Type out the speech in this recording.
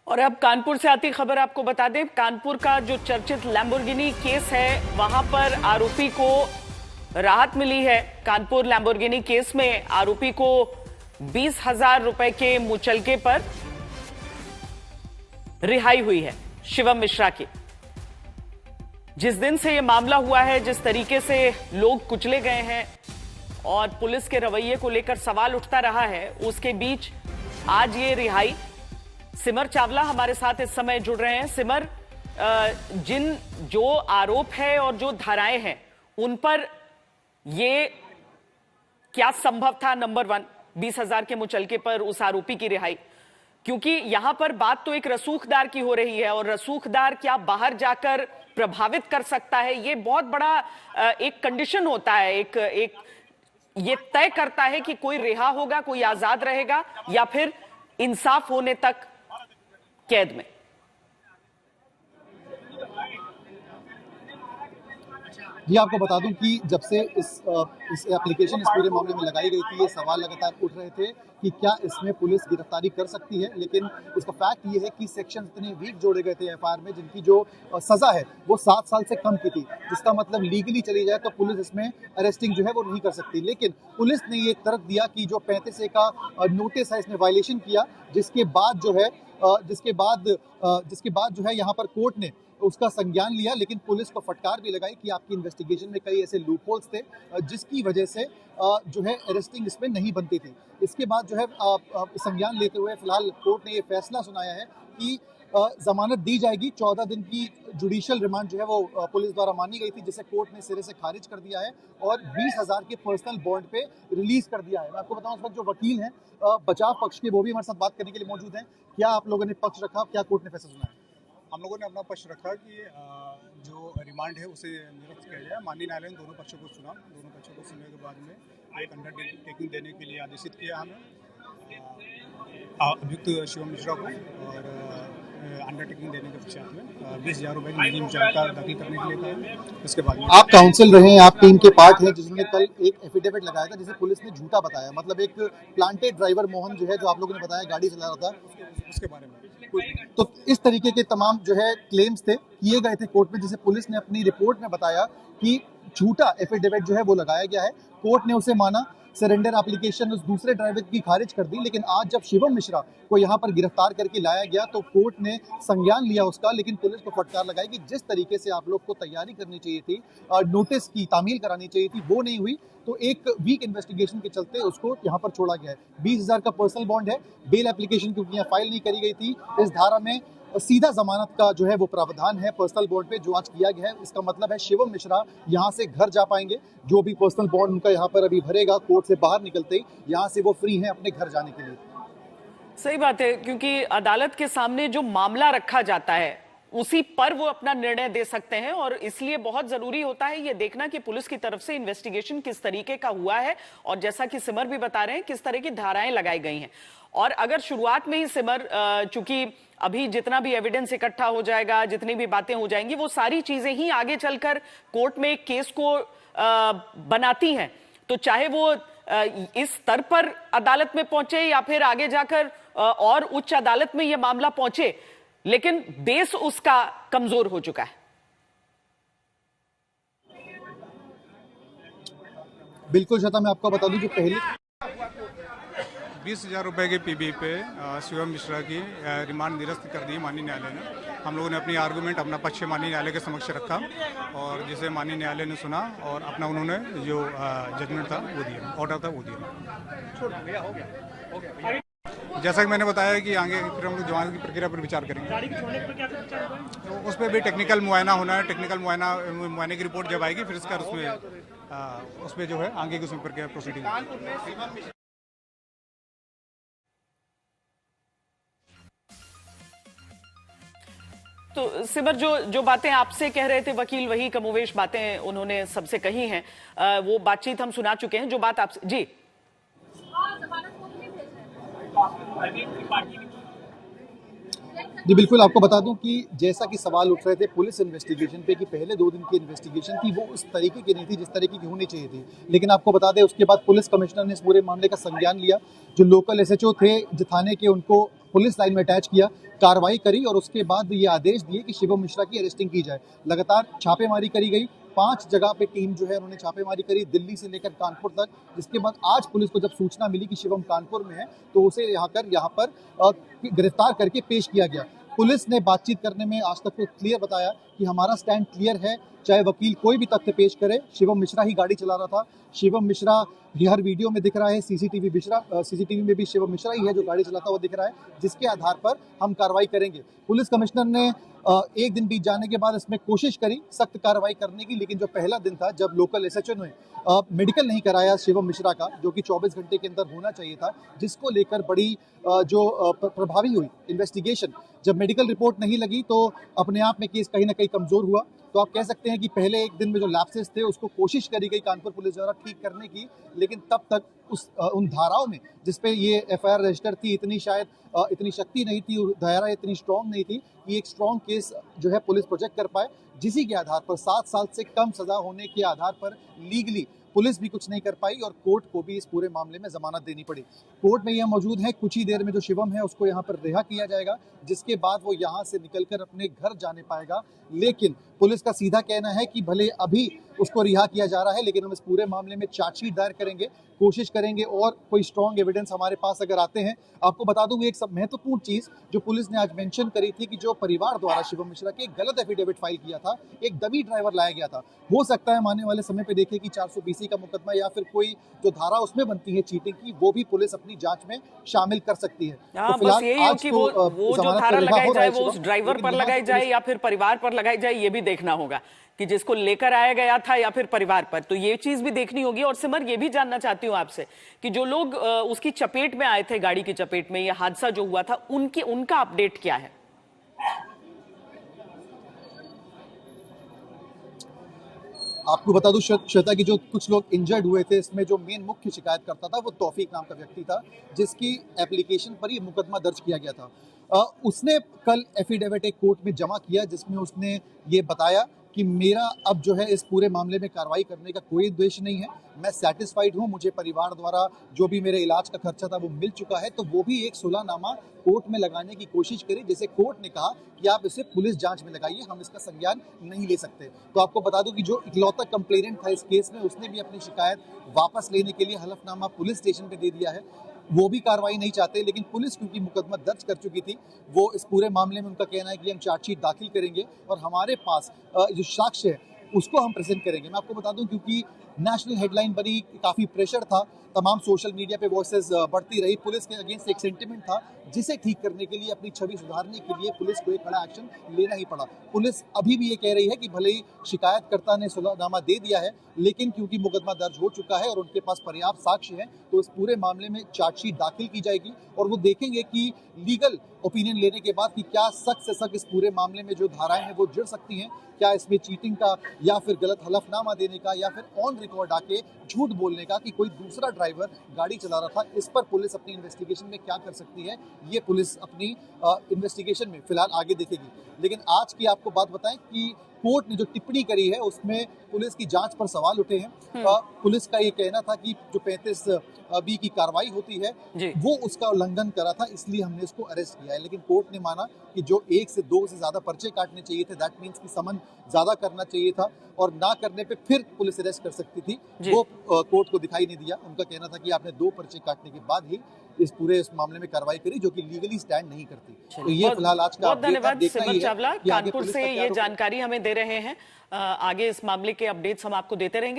और अब कानपुर से आती खबर आपको बता दें, कानपुर का जो चर्चित लैम्बोर्गिनी केस है वहां पर आरोपी को राहत मिली है। कानपुर लैम्बोर्गिनी केस में आरोपी को 20,000 रुपए के मुचलके पर रिहाई हुई है शिवम मिश्रा की। जिस दिन से यह मामला हुआ है, जिस तरीके से लोग कुचले गए हैं और पुलिस के रवैये को लेकर सवाल उठता रहा है, उसके बीच आज ये रिहाई। सिमर चावला हमारे साथ इस समय जुड़ रहे हैं। सिमर, जो आरोप है और जो धाराएं हैं उन पर ये क्या संभव था? नंबर 1, 20,000 के मुचलके पर उस आरोपी की रिहाई, क्योंकि यहां पर बात तो एक रसूखदार की हो रही है और रसूखदार क्या बाहर जाकर प्रभावित कर सकता है, ये बहुत बड़ा एक कंडीशन होता है, एक ये तय करता है कि कोई रिहा होगा, कोई आजाद रहेगा या फिर इंसाफ होने तक कैद में। ये आपको बता दूं कि जब से इस एप्लीकेशन इस पूरे मामले में लगाई गई थी, ये सवाल लगातार उठ रहे थे कि क्या इसमें पुलिस गिरफ्तारी कर सकती है। लेकिन इसका फैक्ट ये है कि सेक्शन इतने वीक जोड़े गए थे एफआईआर में, जिनकी जो सजा है वो 7 साल से कम की थी, जिसका मतलब लीगली चली जाए तो पुलिस इसमें अरेस्टिंग जो है वो नहीं कर सकती। लेकिन पुलिस ने ये तर्क दिया कि जो 35A का नोटिस है, इसने वायलेशन किया, जिसके बाद जो है यहाँ पर कोर्ट ने उसका संज्ञान लिया। लेकिन पुलिस को फटकार भी लगाई कि आपकी इन्वेस्टिगेशन में कई ऐसे लूप होल्स थे जिसकी वजह से जो है अरेस्टिंग इसमें नहीं बनती थी। इसके बाद जो है संज्ञान लेते हुए फिलहाल कोर्ट ने ये फैसला सुनाया है कि जमानत दी जाएगी। 14 दिन की जुडिशियल रिमांड जो है वो पुलिस द्वारा मानी गई थी, जिसे कोर्ट ने सिरे से खारिज कर दिया है और 20,000 के पर्सनल बॉन्ड पे रिलीज कर दिया है। मैं आपको बताऊं, इस वक्त जो वकील हैं बचाव पक्ष के, वो भी हमारे साथ बात करने के लिए मौजूद हैं। क्या आप लोगों ने पक्ष रखा, क्या कोर्ट ने फैसला सुनाया? हम लोगों ने अपना पक्ष रखा कि जो रिमांड है उसे निरस्त किया जाए। माननीय न्यायालय ने दोनों पक्षों को सुना। दोनों पक्षों को सुनने के बाद में एक अंडरटेकिंग देने के लिए आदेशित किया हमें अभियुक्त शिवम मिश्रा को, और अंडरटेकिंग देने के पश्चात में 20,000 रुपये की निजी मुचलका दाखिल करने के लिए कहा। इसके बाद आप काउंसिल रहे हैं, आप टीम के पार्ट हैं जिन्होंने कल एक एफिडेविट लगाया था जिसे पुलिस ने झूठा बताया। मतलब एक प्लांटेड ड्राइवर मोहन जो है, जो आप लोगों ने बताया गाड़ी चला रहा था, उसके बारे में तो इस तरीके के तमाम जो है क्लेम्स थे, किए गए थे कोर्ट में, जिसे पुलिस ने अपनी रिपोर्ट में बताया कि झूठा एफिडेविट जो है वो लगाया गया है। कोर्ट ने उसे माना, सरेंडर एप्लीकेशन उस दूसरे ड्राइवर की खारिज कर दी। लेकिन आज जब शिवम मिश्रा को यहाँ पर गिरफ्तार करके लाया गया तो कोर्ट ने संज्ञान लिया उसका। लेकिन पुलिस को फटकार लगाई कि जिस तरीके से आप लोग को तैयारी करनी चाहिए थी, नोटिस की तामील करानी चाहिए थी, वो नहीं हुई। तो एक वीक इन्वेस्टिगेशन के चलते उसको यहाँ पर छोड़ा गया है। 20,000 का पर्सनल बॉन्ड है। बेल एप्लीकेशन क्योंकि यहाँ फाइल नहीं करी गई थी, इस धारा में सीधा जमानत का जो है वो प्रावधान है पर्सनल बॉन्ड पे, जो आज किया गया है। इसका मतलब है शिवम मिश्रा यहाँ से घर जा पाएंगे। जो भी पर्सनल बॉन्ड उनका यहाँ पर अभी भरेगा, कोर्ट से बाहर निकलते ही यहाँ से वो फ्री हैं अपने घर जाने के लिए। सही बात है, क्योंकि अदालत के सामने जो मामला रखा जाता है उसी पर वो अपना निर्णय दे सकते हैं, और इसलिए बहुत जरूरी होता है ये देखना कि पुलिस की तरफ से इन्वेस्टिगेशन किस तरीके का हुआ है और जैसा कि सिमर भी बता रहे हैं किस तरह की धाराएं लगाई गई हैं। और अगर शुरुआत में ही सिमर, चूंकि अभी जितना भी एविडेंस इकट्ठा हो जाएगा, जितनी भी बातें हो जाएंगी, वो सारी चीजें ही आगे चलकर कोर्ट में एक केस को बनाती हैं। तो चाहे वो इस स्तर पर अदालत में पहुंचे या फिर आगे जाकर और उच्च अदालत में यह मामला पहुंचे, लेकिन बेस उसका कमजोर हो चुका है। बिल्कुल श्वेता, मैं आपको बता दूं जो पहले 20,000 रुपये के पीबी पे शिवम मिश्रा की रिमांड निरस्त कर दी माननीय न्यायालय ने। हम लोगों ने अपनी आर्गूमेंट, अपना पक्ष माननीय न्यायालय के समक्ष रखा और जिसे माननीय न्यायालय ने सुना और अपना उन्होंने जो जजमेंट था वो दिया, ऑर्डर था वो दिया। जैसा कि मैंने बताया कि आगे फिर हम लोग जमानत की प्रक्रिया पर विचार करेंगे। तो उस पर भी टेक्निकल मुआयना होना है। टेक्निकल मुआयने की रिपोर्ट जब आएगी फिर इसका उसमें जो है आगे की उसमें प्रक्रिया प्रोसीडिंग। तो सिमर, जो बातें आपसे कह रहे थे वकील, वही कमोवेश बातें उन्होंने सबसे कही हैं। वो बातचीत हम सुना चुके हैं। जो बात आपसे जी जी बिल्कुल, आपको बता दूं कि जैसा कि सवाल उठ रहे थे पुलिस इन्वेस्टिगेशन पे कि पहले 2 दिन की इन्वेस्टिगेशन थी वो उस तरीके की नहीं थी जिस तरीके की होनी चाहिए थी। लेकिन आपको बता दें उसके बाद पुलिस कमिश्नर ने इस पूरे मामले का संज्ञान लिया। जो लोकल एसएचओ थे थाने के, उनको पुलिस लाइन में अटैच किया, कार्रवाई करी और उसके बाद ये आदेश दिए कि शिवम मिश्रा की अरेस्टिंग की जाए। लगातार छापेमारी करी गई, 5 जगह पे टीम जो है उन्होंने छापेमारी करी, दिल्ली से लेकर कानपुर तक। जिसके बाद आज पुलिस को जब सूचना मिली कि शिवम कानपुर में है तो उसे यहाँ पर गिरफ्तार करके पेश किया गया। पुलिस ने बातचीत करने में आज तक तो क्लियर बताया कि हमारा स्टैंड क्लियर है, चाहे वकील कोई भी तथ्य पेश करे, शिवम मिश्रा ही गाड़ी चला रहा था। शिवम मिश्रा हर वीडियो में दिख रहा है, सीसीटीवी में भी शिवम मिश्रा ही है जो गाड़ी चलाता हुआ दिख रहा है, जिसके आधार पर हम कार्रवाई करेंगे। पुलिस कमिश्नर ने एक दिन बीत जाने के बाद इसमें कोशिश करी सख्त कार्रवाई करने की, लेकिन जो पहला दिन था जब लोकल एसएचओ ने मेडिकल नहीं कराया शिवम मिश्रा का, जो कि 24 घंटे के अंदर होना चाहिए था, जिसको लेकर बड़ी प्रभावी हुई इन्वेस्टिगेशन। जब मेडिकल रिपोर्ट नहीं लगी तो अपने आप में केस कहीं ना कहीं कमजोर हुआ। तो आप कह सकते हैं कि पहले एक दिन में जो लैप्सेस थे उसको कोशिश करी गई कानपुर पुलिस द्वारा ठीक करने की, लेकिन तब तक उन धाराओं में जिसपे ये एफआईआर रजिस्टर थी इतनी शक्ति नहीं थी, धारा इतनी स्ट्रांग नहीं थी कि एक स्ट्रांग केस जो है पुलिस प्रोजेक्ट कर पाए, जिसी के आधार पर 7 साल से कम सजा होने के आधार पर लीगली पुलिस भी कुछ नहीं कर पाई और कोर्ट को भी इस पूरे मामले में जमानत देनी पड़ी। कोर्ट में यह मौजूद है, कुछ ही देर में जो शिवम है उसको यहाँ पर रिहा किया जाएगा, जिसके बाद वो यहाँ से निकलकर अपने घर जाने पाएगा। लेकिन पुलिस का सीधा कहना है कि भले अभी उसको रिहा किया जा रहा है, लेकिन हम इस पूरे मामले में चार्जशीट दायर करेंगे, कोशिश करेंगे और कोई स्ट्रॉन्ग एविडेंस हमारे पास अगर आते हैं। आपको बता दूं एक सब महत्वपूर्ण चीज जो पुलिस ने आज मेंशन करी थी कि जो परिवार द्वारा शिवम मिश्रा के गलत एफिडेविट फाइल किया था, एक डमी ड्राइवर लाया गया था। हो सकता है आने वाले समय पे देखें कि 420 का मुकदमा या फिर कोई जो धारा उसमें बनती है चीटिंग की, वो भी पुलिस अपनी जांच में शामिल कर सकती है। तो फिलहाल आज कि वो जो धारा लगाई जाए वो उस ड्राइवर पर लगाई जाए या फिर परिवार पर लगाई जाए, ये भी देखना होगा कि जिसको लेकर आया गया था या फिर परिवार पर, तो ये चीज भी देखनी होगी। और सिमर, ये भी जानना चाहती हूँ आपसे कि जो लोग उसकी चपेट में आए थे, गाड़ी की चपेट में, ये हादसा जो हुआ था, उनका अपडेट क्या है? आपको बता दूं श्वेता की जो कुछ लोग इंजर्ड हुए थे, इसमें जो मेन मुख्य शिकायत करता था वो तौफीक नाम का व्यक्ति था, जिसकी एप्लीकेशन पर ही मुकदमा दर्ज किया गया था। उसने कल एफिडेविट एक कोर्ट में जमा किया, जिसमें उसने ये बताया कि मेरा अब जो है इस पूरे मामले में कार्रवाई करने का कोई उद्देश्य नहीं है, मैं सेटिस्फाइड हूँ, मुझे परिवार द्वारा जो भी मेरे इलाज का खर्चा था वो मिल चुका है। तो वो भी एक सुलहनामा कोर्ट में लगाने की कोशिश करी, जैसे कोर्ट ने कहा कि आप इसे पुलिस जांच में लगाइए, हम इसका संज्ञान नहीं ले सकते। तो आपको बता दूं कि जो इकलौता कंप्लेनेंट था इस केस में, उसने भी अपनी शिकायत वापस लेने के लिए हलफनामा पुलिस स्टेशन पे दे दिया है। वो भी कार्रवाई नहीं चाहते, लेकिन पुलिस क्योंकि मुकदमा दर्ज कर चुकी थी, वो इस पूरे मामले में उनका कहना है कि हम चार्जशीट दाखिल करेंगे और हमारे पास जो साक्ष्य है उसको हम प्रेजेंट करेंगे। मैं आपको बता दूं क्योंकि नेशनल हेडलाइन बनी, काफी प्रेशर था, तमाम सोशल मीडिया पे वॉइसेस बढ़ती रही, पुलिस के अगेंस्ट एक सेंटिमेंट था, जिसे ठीक करने के लिए, अपनी छवि सुधारने के लिए पुलिस को एक बड़ा एक्शन लेना ही पड़ा। पुलिस अभी भी ये कह रही है कि भले ही शिकायतकर्ता ने सुलहनामा दे दिया है, लेकिन क्योंकि मुकदमा दर्ज हो चुका है और उनके पास पर्याप्त साक्ष्य है, तो इस पूरे मामले में चार्जशीट दाखिल की जाएगी और वो देखेंगे कि लीगल ओपिनियन लेने के बाद कि क्या सख्त से सख्त इस पूरे मामले में जो धाराएं हैं वो जुड़ सकती हैं, क्या इसमें चीटिंग का या फिर गलत हलफनामा देने का या फिर ऑन रिकॉर्ड आके झूठ बोलने का कि कोई दूसरा ड्राइवर गाड़ी चला रहा था, इस पर पुलिस अपनी इन्वेस्टिगेशन में क्या कर सकती है, ये पुलिस अपनी इन्वेस्टिगेशन में फिलहाल आगे देखेगी। लेकिन आज की आपको बात बताएं कि कोर्ट ने जो टिप्पणी करी है उसमें पुलिस की जांच पर सवाल उठे हैं। पुलिस का ये कहना था कि जो 35B की कार्रवाई होती है वो उसका उल्लंघन करा था, इसलिए हमने इसको अरेस्ट किया है। लेकिन कोर्ट ने माना कि जो 1 से 2 से ज्यादा पर्चे काटने चाहिए थे, दैट मीन्स की समन ज्यादा करना चाहिए था और ना करने पे फिर पुलिस अरेस्ट कर सकती थी, वो कोर्ट को दिखाई नहीं दिया। उनका कहना था कि आपने 2 पर्चे काटने के बाद ही इस मामले में कार्रवाई करी, जो कि लीगली स्टैंड नहीं करती। तो ये फिलहाल आज का बहुत धन्यवाद सिमर चावला, कानपुर से ये जानकारी हमें दे रहे हैं। आगे इस मामले के अपडेट्स हम आपको देते रहेंगे।